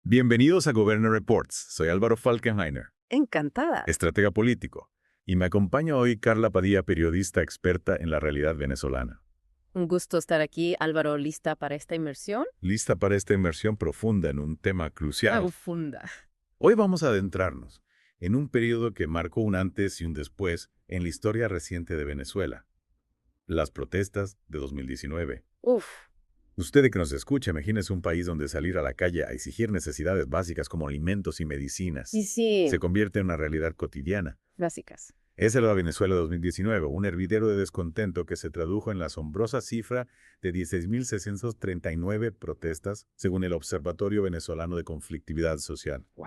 Bienvenidos a Governor Reports. Soy Álvaro Falkenhainer, Encantada. estratega político, y me acompaña hoy Carla Padilla, periodista experta en la realidad venezolana. Un gusto estar aquí, Álvaro, lista para esta inmersión. Lista para esta inmersión profunda en un tema crucial. Profunda. Hoy vamos a adentrarnos en un periodo que marcó un antes y un después en la historia reciente de Venezuela. Las protestas de 2019. Uf, Usted que nos escucha, imagínese un país donde salir a la calle a exigir necesidades básicas como alimentos y medicinas sí. se convierte en una realidad cotidiana. Básicas. Esa era la Venezuela 2019, un hervidero de descontento que se tradujo en la asombrosa cifra de 16.639 protestas, según el Observatorio Venezolano de Conflictividad Social. Wow.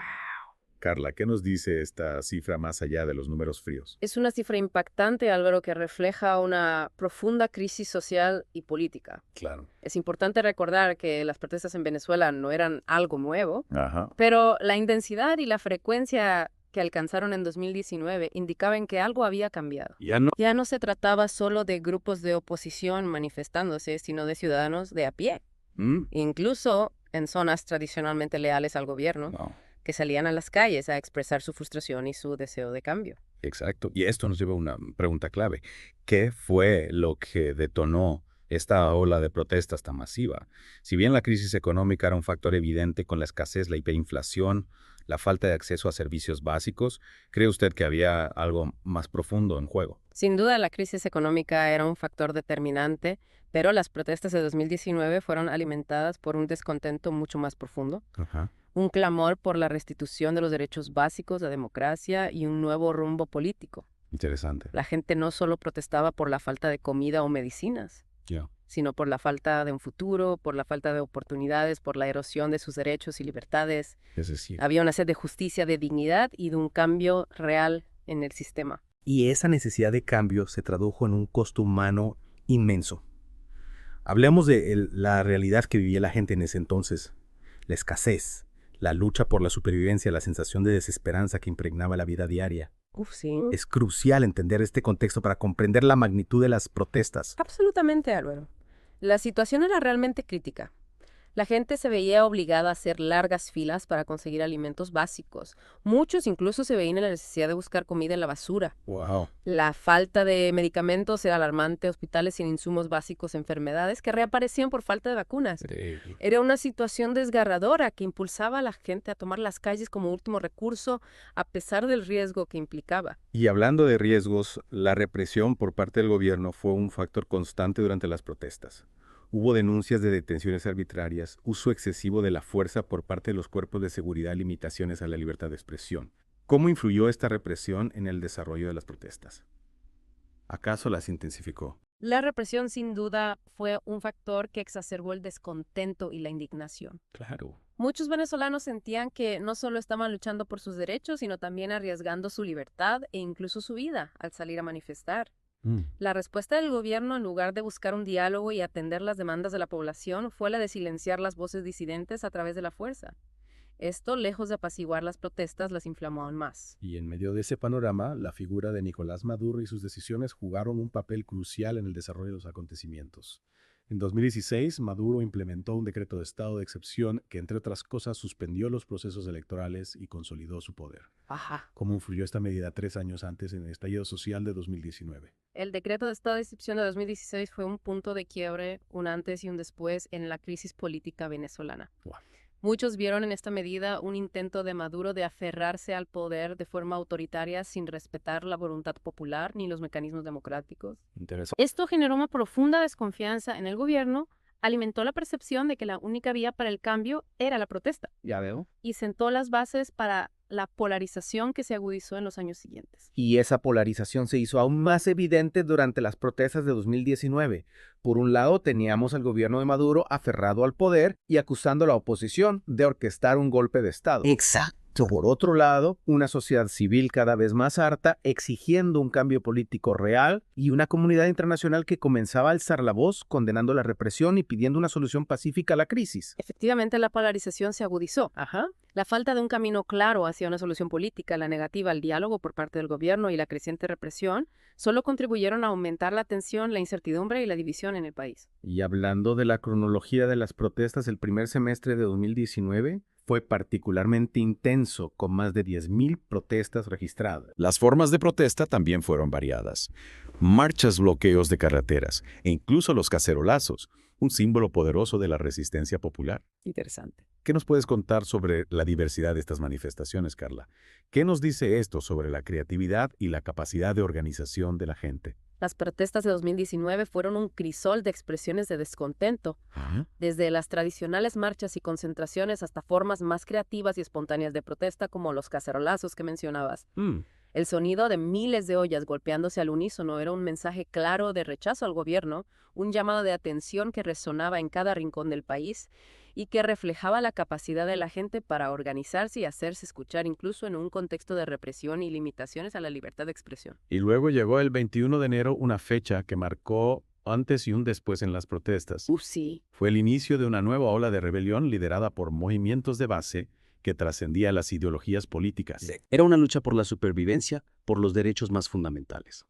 Carla, ¿qué nos dice esta cifra más allá de los números fríos? Es una cifra impactante, Álvaro, que refleja una profunda crisis social y política. Claro. Es importante recordar que las protestas en Venezuela no eran algo nuevo, Ajá. pero la intensidad y la frecuencia que alcanzaron en 2019 indicaban que algo había cambiado. Ya no se trataba solo de grupos de oposición manifestándose, sino de ciudadanos de a pie, incluso en zonas tradicionalmente leales al gobierno, que salían a las calles a expresar su frustración y su deseo de cambio. Exacto. Y esto nos lleva a una pregunta clave. ¿Qué fue lo que detonó esta ola de protestas tan masiva? Si bien la crisis económica era un factor evidente con la escasez, la hiperinflación, la falta de acceso a servicios básicos, ¿cree usted que había algo más profundo en juego? Sin duda, la crisis económica era un factor determinante, pero las protestas de 2019 fueron alimentadas por un descontento mucho más profundo. Ajá. Un clamor por la restitución de los derechos básicos, la democracia y un nuevo rumbo político. Interesante. La gente no solo protestaba por la falta de comida o medicinas, sino por la falta de un futuro, por la falta de oportunidades, por la erosión de sus derechos y libertades. Es decir, Había una sed de justicia, de dignidad y de un cambio real en el sistema. Y esa necesidad de cambio se tradujo en un costo humano inmenso. Hablemos de la realidad que vivía la gente en ese entonces, la escasez, la lucha por la supervivencia, la sensación de desesperanza que impregnaba la vida diaria. Sí. Es crucial entender este contexto para comprender la magnitud de las protestas. Absolutamente, Álvaro. La situación era realmente crítica. La gente se veía obligada a hacer largas filas para conseguir alimentos básicos. Muchos incluso se veían en la necesidad de buscar comida en la basura. wow. La falta de medicamentos era alarmante, hospitales sin insumos básicos, enfermedades que reaparecían por falta de vacunas. Increíble. Era una situación desgarradora que impulsaba a la gente a tomar las calles como último recurso, a pesar del riesgo que implicaba. Y hablando de riesgos, la represión por parte del gobierno fue un factor constante durante las protestas. Hubo denuncias de detenciones arbitrarias, uso excesivo de la fuerza por parte de los cuerpos de seguridad y limitaciones a la libertad de expresión. ¿Cómo influyó esta represión en el desarrollo de las protestas? ¿Acaso las intensificó? La represión, sin duda, fue un factor que exacerbó el descontento y la indignación. Claro. Muchos venezolanos sentían que no solo estaban luchando por sus derechos, sino también arriesgando su libertad e incluso su vida al salir a manifestar. La respuesta del gobierno, en lugar de buscar un diálogo y atender las demandas de la población, fue la de silenciar las voces disidentes a través de la fuerza. Esto, lejos de apaciguar las protestas, las inflamó aún más. Y en medio de ese panorama, la figura de Nicolás Maduro y sus decisiones jugaron un papel crucial en el desarrollo de los acontecimientos. En 2016, Maduro implementó un decreto de estado de excepción que, entre otras cosas, suspendió los procesos electorales y consolidó su poder. Ajá. ¿Cómo influyó esta medida 3 años antes en el estallido social de 2019? El decreto de estado de excepción de 2016 fue un punto de quiebre, un antes y un después en la crisis política venezolana. Wow. Muchos vieron en esta medida un intento de Maduro de aferrarse al poder de forma autoritaria sin respetar la voluntad popular ni los mecanismos democráticos. Interesante. Esto generó una profunda desconfianza en el gobierno, alimentó la percepción de que la única vía para el cambio era la protesta Ya veo. y sentó las bases para la polarización que se agudizó en los años siguientes. Y esa polarización se hizo aún más evidente durante las protestas de 2019. Por un lado, teníamos al gobierno de Maduro aferrado al poder y acusando a la oposición de orquestar un golpe de Estado. Exacto. Por otro lado, una sociedad civil cada vez más harta, exigiendo un cambio político real y una comunidad internacional que comenzaba a alzar la voz, condenando la represión y pidiendo una solución pacífica a la crisis. Efectivamente, la polarización se agudizó. La falta de un camino claro hacia una solución política, la negativa al diálogo por parte del gobierno y la creciente represión solo contribuyeron a aumentar la tensión, la incertidumbre y la división en el país. Y hablando de la cronología de las protestas, el primer semestre de 2019 fue particularmente intenso, con más de 10.000 protestas registradas. Las formas de protesta también fueron variadas. Marchas, bloqueos de carreteras e incluso los cacerolazos, un símbolo poderoso de la resistencia popular. Interesante. ¿Qué nos puedes contar sobre la diversidad de estas manifestaciones, Carla? ¿Qué nos dice esto sobre la creatividad y la capacidad de organización de la gente? Las protestas de 2019 fueron un crisol de expresiones de descontento, desde las tradicionales marchas y concentraciones hasta formas más creativas y espontáneas de protesta como los cacerolazos que mencionabas. El sonido de miles de ollas golpeándose al unísono era un mensaje claro de rechazo al gobierno, un llamado de atención que resonaba en cada rincón del país y que reflejaba la capacidad de la gente para organizarse y hacerse escuchar incluso en un contexto de represión y limitaciones a la libertad de expresión. Y luego llegó el 21 de enero, una fecha que marcó antes y un después en las protestas. Sí. Fue el inicio de una nueva ola de rebelión liderada por movimientos de base que trascendía las ideologías políticas. Era una lucha por la supervivencia, por los derechos más fundamentales.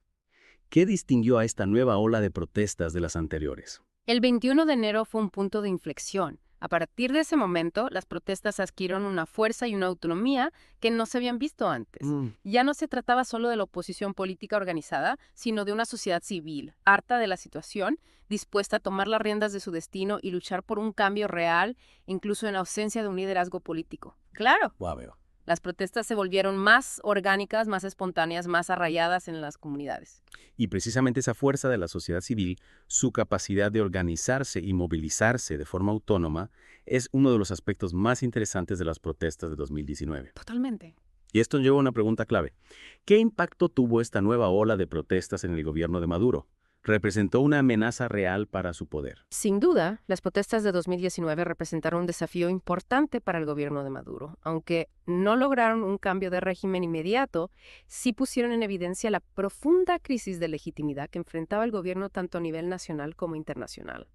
¿Qué distinguió a esta nueva ola de protestas de las anteriores? El 21 de enero fue un punto de inflexión. A partir de ese momento, las protestas adquirieron una fuerza y una autonomía que no se habían visto antes. Ya no se trataba solo de la oposición política organizada, sino de una sociedad civil, harta de la situación, dispuesta a tomar las riendas de su destino y luchar por un cambio real, incluso en ausencia de un liderazgo político. Claro. Wow. Las protestas se volvieron más orgánicas, más espontáneas, más arraigadas en las comunidades. Y precisamente esa fuerza de la sociedad civil, su capacidad de organizarse y movilizarse de forma autónoma, es uno de los aspectos más interesantes de las protestas de 2019. Totalmente. Y esto lleva a una pregunta clave. ¿Qué impacto tuvo esta nueva ola de protestas en el gobierno de Maduro? ¿Representó una amenaza real para su poder? Sin duda, las protestas de 2019 representaron un desafío importante para el gobierno de Maduro. Aunque no lograron un cambio de régimen inmediato, sí pusieron en evidencia la profunda crisis de legitimidad que enfrentaba el gobierno tanto a nivel nacional como internacional.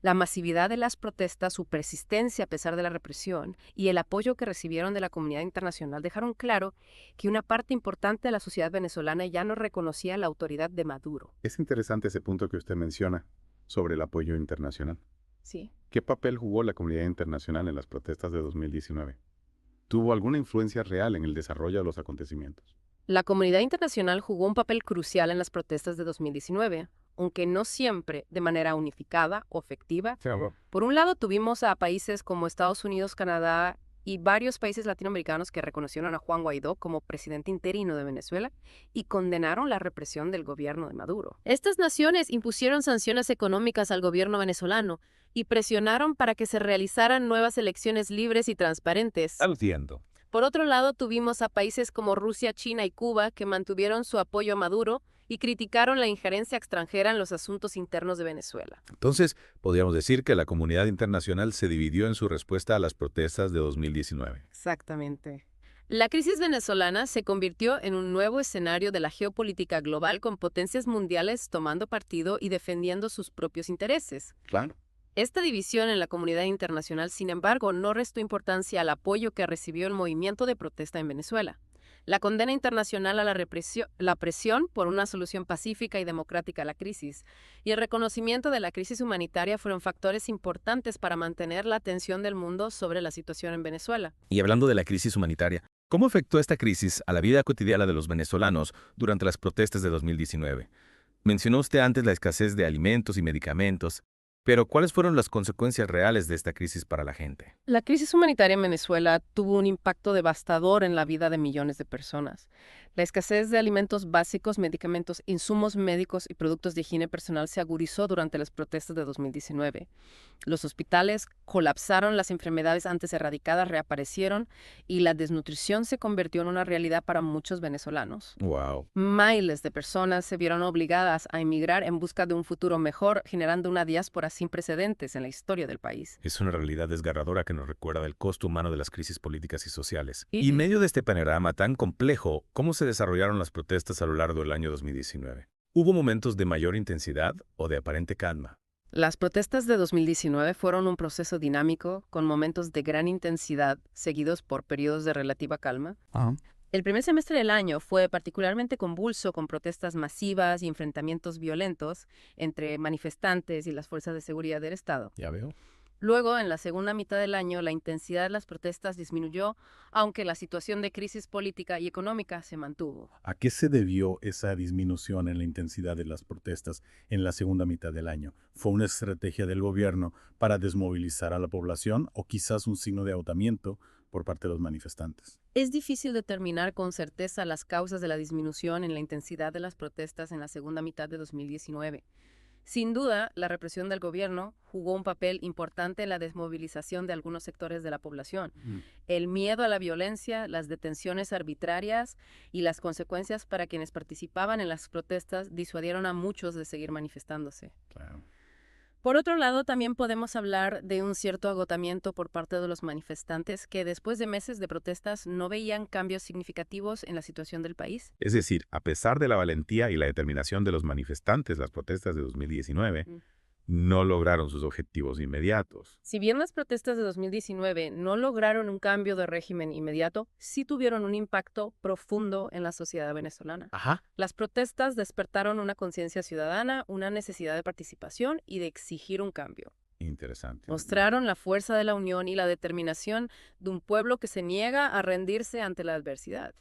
La masividad de las protestas, su persistencia a pesar de la represión y el apoyo que recibieron de la comunidad internacional dejaron claro que una parte importante de la sociedad venezolana ya no reconocía la autoridad de Maduro. Es interesante ese punto que usted menciona sobre el apoyo internacional. Sí. ¿Qué papel jugó la comunidad internacional en las protestas de 2019? ¿Tuvo alguna influencia real en el desarrollo de los acontecimientos? La comunidad internacional jugó un papel crucial en las protestas de 2019, aunque no siempre de manera unificada o efectiva. Por un lado, tuvimos a países como Estados Unidos, Canadá y varios países latinoamericanos que reconocieron a Juan Guaidó como presidente interino de Venezuela y condenaron la represión del gobierno de Maduro. Estas naciones impusieron sanciones económicas al gobierno venezolano y presionaron para que se realizaran nuevas elecciones libres y transparentes. Entiendo. Por otro lado, tuvimos a países como Rusia, China y Cuba que mantuvieron su apoyo a Maduro y criticaron la injerencia extranjera en los asuntos internos de Venezuela. Entonces, podríamos decir que la comunidad internacional se dividió en su respuesta a las protestas de 2019. Exactamente. La crisis venezolana se convirtió en un nuevo escenario de la geopolítica global con potencias mundiales tomando partido y defendiendo sus propios intereses. Claro. Esta división en la comunidad internacional, sin embargo, no restó importancia al apoyo que recibió el movimiento de protesta en Venezuela. La condena internacional a la presión por una solución pacífica y democrática a la crisis y el reconocimiento de la crisis humanitaria fueron factores importantes para mantener la atención del mundo sobre la situación en Venezuela. Y hablando de la crisis humanitaria, ¿cómo afectó esta crisis a la vida cotidiana de los venezolanos durante las protestas de 2019? Mencionó usted antes la escasez de alimentos y medicamentos, pero ¿cuáles fueron las consecuencias reales de esta crisis para la gente? La crisis humanitaria en Venezuela tuvo un impacto devastador en la vida de millones de personas. La escasez de alimentos básicos, medicamentos, insumos médicos y productos de higiene personal se agudizó durante las protestas de 2019. Los hospitales colapsaron, las enfermedades antes erradicadas reaparecieron y la desnutrición se convirtió en una realidad para muchos venezolanos. Wow. Miles de personas se vieron obligadas a emigrar en busca de un futuro mejor, generando una diáspora sin precedentes en la historia del país. Es una realidad desgarradora que nos recuerda el costo humano de las crisis políticas y sociales. Y en medio de este panorama tan complejo, ¿cómo se desarrollaron las protestas a lo largo del año 2019? ¿Hubo momentos de mayor intensidad o de aparente calma? Las protestas de 2019 fueron un proceso dinámico, con momentos de gran intensidad, seguidos por periodos de relativa calma. El primer semestre del año fue particularmente convulso, con protestas masivas y enfrentamientos violentos entre manifestantes y las fuerzas de seguridad del Estado. Ya veo. Luego, en la segunda mitad del año, la intensidad de las protestas disminuyó, aunque la situación de crisis política y económica se mantuvo. ¿A qué se debió esa disminución en la intensidad de las protestas en la segunda mitad del año? ¿Fue una estrategia del gobierno para desmovilizar a la población o quizás un signo de agotamiento por parte de los manifestantes? Es difícil determinar con certeza las causas de la disminución en la intensidad de las protestas en la segunda mitad de 2019. Sin duda, la represión del gobierno jugó un papel importante en la desmovilización de algunos sectores de la población. El miedo a la violencia, las detenciones arbitrarias y las consecuencias para quienes participaban en las protestas disuadieron a muchos de seguir manifestándose. Claro. Por otro lado, también podemos hablar de un cierto agotamiento por parte de los manifestantes que después de meses de protestas no veían cambios significativos en la situación del país. Es decir, a pesar de la valentía y la determinación de los manifestantes, las protestas de 2019 no lograron sus objetivos inmediatos. Si bien las protestas de 2019 no lograron un cambio de régimen inmediato, sí tuvieron un impacto profundo en la sociedad venezolana. Las protestas despertaron una conciencia ciudadana, una necesidad de participación y de exigir un cambio. Interesante. Mostraron la fuerza de la unión y la determinación de un pueblo que se niega a rendirse ante la adversidad.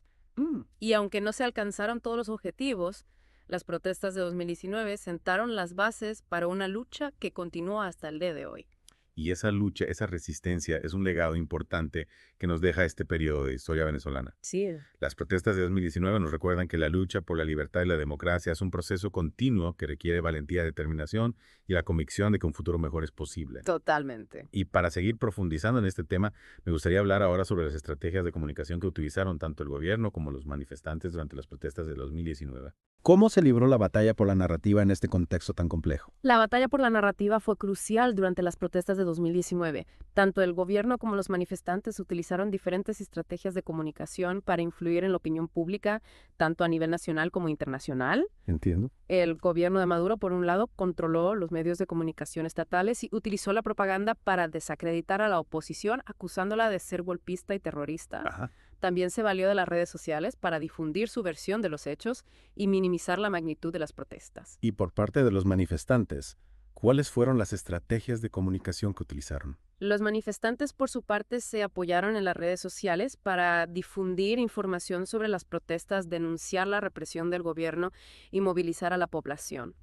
Y aunque no se alcanzaron todos los objetivos, las protestas de 2019 sentaron las bases para una lucha que continúa hasta el día de hoy. Y esa lucha, esa resistencia es un legado importante que nos deja este periodo de historia venezolana. Sí. Las protestas de 2019 nos recuerdan que la lucha por la libertad y la democracia es un proceso continuo que requiere valentía, determinación y la convicción de que un futuro mejor es posible. Totalmente. Y para seguir profundizando en este tema, me gustaría hablar ahora sobre las estrategias de comunicación que utilizaron tanto el gobierno como los manifestantes durante las protestas de 2019. ¿Cómo se libró la batalla por la narrativa en este contexto tan complejo? La batalla por la narrativa fue crucial durante las protestas de 2019. Tanto el gobierno como los manifestantes utilizaron diferentes estrategias de comunicación para influir en la opinión pública, tanto a nivel nacional como internacional. Entiendo. El gobierno de Maduro, por un lado, controló los medios de comunicación estatales y utilizó la propaganda para desacreditar a la oposición, acusándola de ser golpista y terrorista. También se valió de las redes sociales para difundir su versión de los hechos y minimizar la magnitud de las protestas. Y por parte de los manifestantes, ¿cuáles fueron las estrategias de comunicación que utilizaron? Los manifestantes, por su parte, se apoyaron en las redes sociales para difundir información sobre las protestas, denunciar la represión del gobierno y movilizar a la población.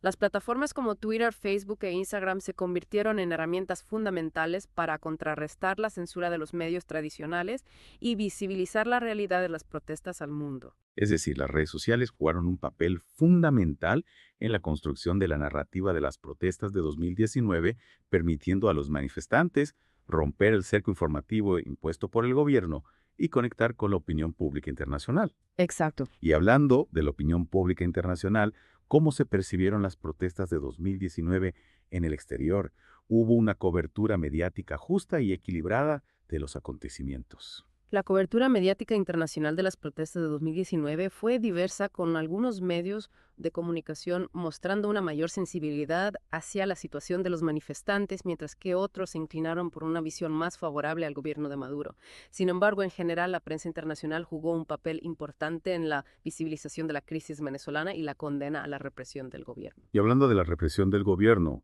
Las plataformas como Twitter, Facebook e Instagram se convirtieron en herramientas fundamentales para contrarrestar la censura de los medios tradicionales y visibilizar la realidad de las protestas al mundo. Es decir, las redes sociales jugaron un papel fundamental en la construcción de la narrativa de las protestas de 2019, permitiendo a los manifestantes romper el cerco informativo impuesto por el gobierno y conectar con la opinión pública internacional. Exacto. Y hablando de la opinión pública internacional, ¿cómo se percibieron las protestas de 2019 en el exterior? ¿Hubo una cobertura mediática justa y equilibrada de los acontecimientos? La cobertura mediática internacional de las protestas de 2019 fue diversa, con algunos medios de comunicación mostrando una mayor sensibilidad hacia la situación de los manifestantes, mientras que otros se inclinaron por una visión más favorable al gobierno de Maduro. Sin embargo, en general, la prensa internacional jugó un papel importante en la visibilización de la crisis venezolana y la condena a la represión del gobierno. Y hablando de la represión del gobierno,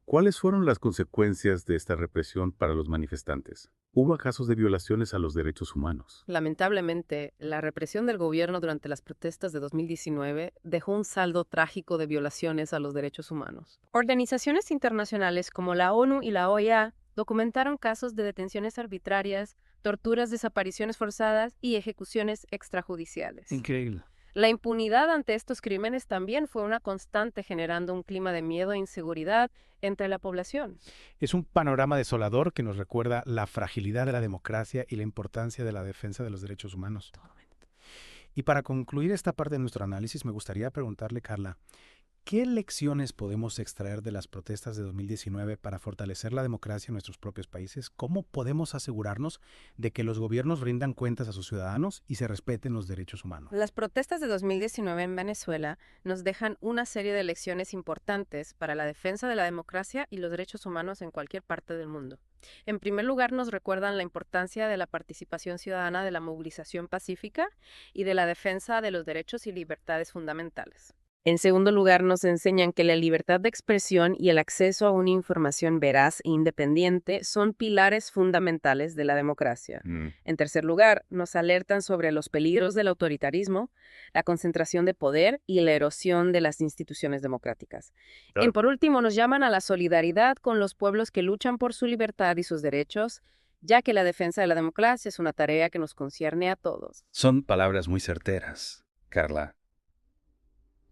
¿cuáles fueron las consecuencias de esta represión para los manifestantes? ¿Hubo casos de violaciones a los derechos humanos? Lamentablemente, la represión del gobierno durante las protestas de 2019 dejó un saldo trágico de violaciones a los derechos humanos. Organizaciones internacionales como la ONU y la OEA documentaron casos de detenciones arbitrarias, torturas, desapariciones forzadas y ejecuciones extrajudiciales. Increíble. La impunidad ante estos crímenes también fue una constante, generando un clima de miedo e inseguridad entre la población. Es un panorama desolador que nos recuerda la fragilidad de la democracia y la importancia de la defensa de los derechos humanos. Y para concluir esta parte de nuestro análisis, me gustaría preguntarle, Carla, ¿qué lecciones podemos extraer de las protestas de 2019 para fortalecer la democracia en nuestros propios países? ¿Cómo podemos asegurarnos de que los gobiernos rindan cuentas a sus ciudadanos y se respeten los derechos humanos? Las protestas de 2019 en Venezuela nos dejan una serie de lecciones importantes para la defensa de la democracia y los derechos humanos en cualquier parte del mundo. En primer lugar, nos recuerdan la importancia de la participación ciudadana, de la movilización pacífica y de la defensa de los derechos y libertades fundamentales. En segundo lugar, nos enseñan que la libertad de expresión y el acceso a una información veraz e independiente son pilares fundamentales de la democracia. En tercer lugar, nos alertan sobre los peligros del autoritarismo, la concentración de poder y la erosión de las instituciones democráticas. Claro. Y por último, nos llaman a la solidaridad con los pueblos que luchan por su libertad y sus derechos, ya que la defensa de la democracia es una tarea que nos concierne a todos. Son palabras muy certeras, Carla.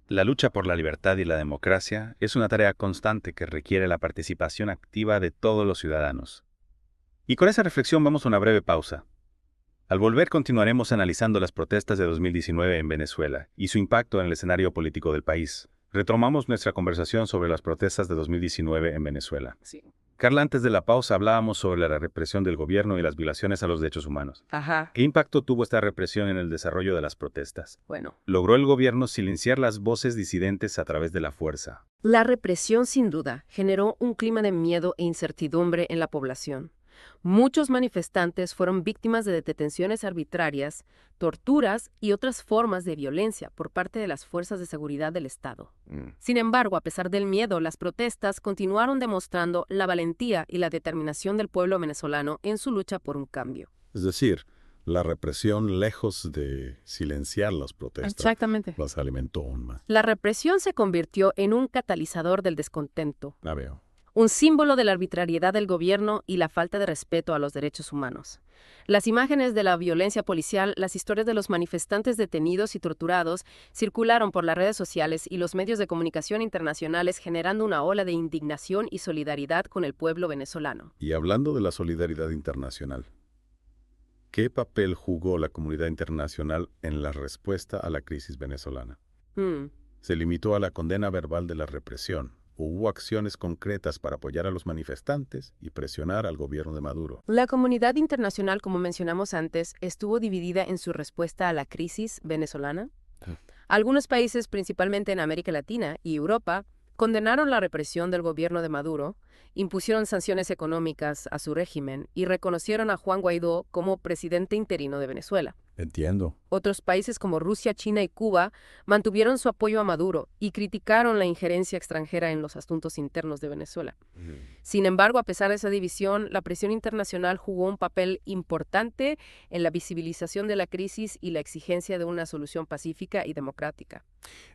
La lucha por la libertad y la democracia es una tarea constante que requiere la participación activa de todos los ciudadanos. Y con esa reflexión vamos a una breve pausa. Al volver continuaremos analizando las protestas de 2019 en Venezuela y su impacto en el escenario político del país. Retomamos nuestra conversación sobre las protestas de 2019 en Venezuela. Sí. Carla, antes de la pausa hablábamos sobre la represión del gobierno y las violaciones a los derechos humanos. Ajá. ¿Qué impacto tuvo esta represión en el desarrollo de las protestas? Bueno. ¿Logró el gobierno silenciar las voces disidentes a través de la fuerza? La represión, sin duda, generó un clima de miedo e incertidumbre en la población. Muchos manifestantes fueron víctimas de detenciones arbitrarias, torturas y otras formas de violencia por parte de las fuerzas de seguridad del Estado. Sin embargo, a pesar del miedo, las protestas continuaron demostrando la valentía y la determinación del pueblo venezolano en su lucha por un cambio. Es decir, la represión, lejos de silenciar las protestas, Exactamente. las alimentó aún más. La represión se convirtió en un catalizador del descontento, La veo. un símbolo de la arbitrariedad del gobierno y la falta de respeto a los derechos humanos. Las imágenes de la violencia policial, las historias de los manifestantes detenidos y torturados circularon por las redes sociales y los medios de comunicación internacionales, generando una ola de indignación y solidaridad con el pueblo venezolano. Y hablando de la solidaridad internacional, ¿qué papel jugó la comunidad internacional en la respuesta a la crisis venezolana? ¿Se limitó a la condena verbal de la represión? ¿Hubo acciones concretas para apoyar a los manifestantes y presionar al gobierno de Maduro? La comunidad internacional, como mencionamos antes, estuvo dividida en su respuesta a la crisis venezolana. Algunos países, principalmente en América Latina y Europa, condenaron la represión del gobierno de Maduro, impusieron sanciones económicas a su régimen y reconocieron a Juan Guaidó como presidente interino de Venezuela. Entiendo. Otros países como Rusia, China y Cuba mantuvieron su apoyo a Maduro y criticaron la injerencia extranjera en los asuntos internos de Venezuela. Sin embargo, a pesar de esa división, la presión internacional jugó un papel importante en la visibilización de la crisis y la exigencia de una solución pacífica y democrática.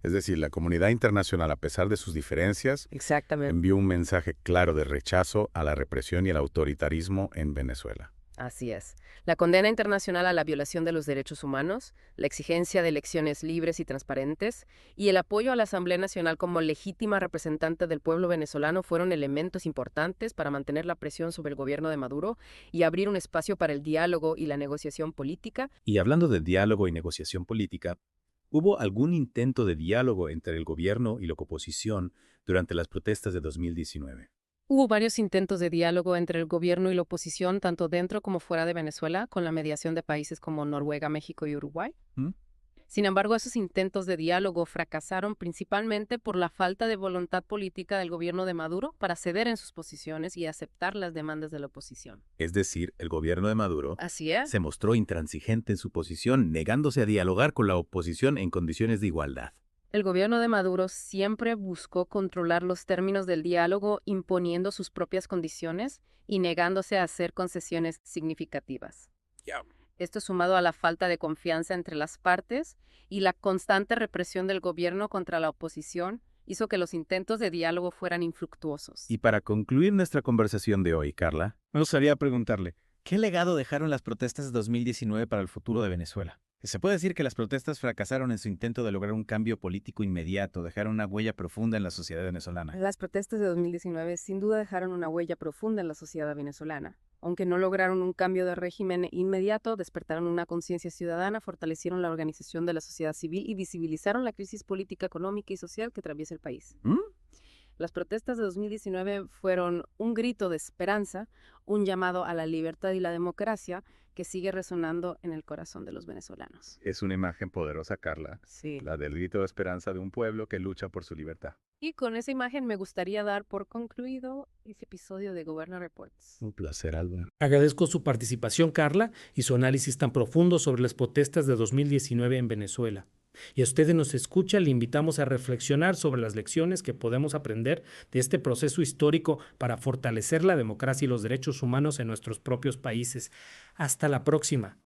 Es decir, la comunidad internacional, a pesar de sus diferencias, Exactamente. envió un mensaje claro de rechazo a la represión y el autoritarismo en Venezuela. Así es. La condena internacional a la violación de los derechos humanos, la exigencia de elecciones libres y transparentes y el apoyo a la Asamblea Nacional como legítima representante del pueblo venezolano fueron elementos importantes para mantener la presión sobre el gobierno de Maduro y abrir un espacio para el diálogo y la negociación política. Y hablando de diálogo y negociación política, ¿hubo algún intento de diálogo entre el gobierno y la oposición durante las protestas de 2019? Hubo varios intentos de diálogo entre el gobierno y la oposición, tanto dentro como fuera de Venezuela, con la mediación de países como Noruega, México y Uruguay. Sin embargo, esos intentos de diálogo fracasaron principalmente por la falta de voluntad política del gobierno de Maduro para ceder en sus posiciones y aceptar las demandas de la oposición. Es decir, el gobierno de Maduro Así es. se mostró intransigente en su posición, negándose a dialogar con la oposición en condiciones de igualdad. El gobierno de Maduro siempre buscó controlar los términos del diálogo, imponiendo sus propias condiciones y negándose a hacer concesiones significativas. Esto sumado a la falta de confianza entre las partes y la constante represión del gobierno contra la oposición hizo que los intentos de diálogo fueran infructuosos. Y para concluir nuestra conversación de hoy, Carla, me gustaría preguntarle, ¿qué legado dejaron las protestas de 2019 para el futuro de Venezuela? Se puede decir que las protestas fracasaron en su intento de lograr un cambio político inmediato, dejaron una huella profunda en la sociedad venezolana. Las protestas de 2019 sin duda dejaron una huella profunda en la sociedad venezolana. Aunque no lograron un cambio de régimen inmediato, despertaron una conciencia ciudadana, fortalecieron la organización de la sociedad civil y visibilizaron la crisis política, económica y social que atraviesa el país. Las protestas de 2019 fueron un grito de esperanza, un llamado a la libertad y la democracia que sigue resonando en el corazón de los venezolanos. Es una imagen poderosa, Carla, Sí. la del grito de esperanza de un pueblo que lucha por su libertad. Y con esa imagen me gustaría dar por concluido este episodio de Gobierno Reports. Un placer, Alba. Agradezco su participación, Carla, y su análisis tan profundo sobre las protestas de 2019 en Venezuela. Y a ustedes nos escucha, le invitamos a reflexionar sobre las lecciones que podemos aprender de este proceso histórico para fortalecer la democracia y los derechos humanos en nuestros propios países. Hasta la próxima.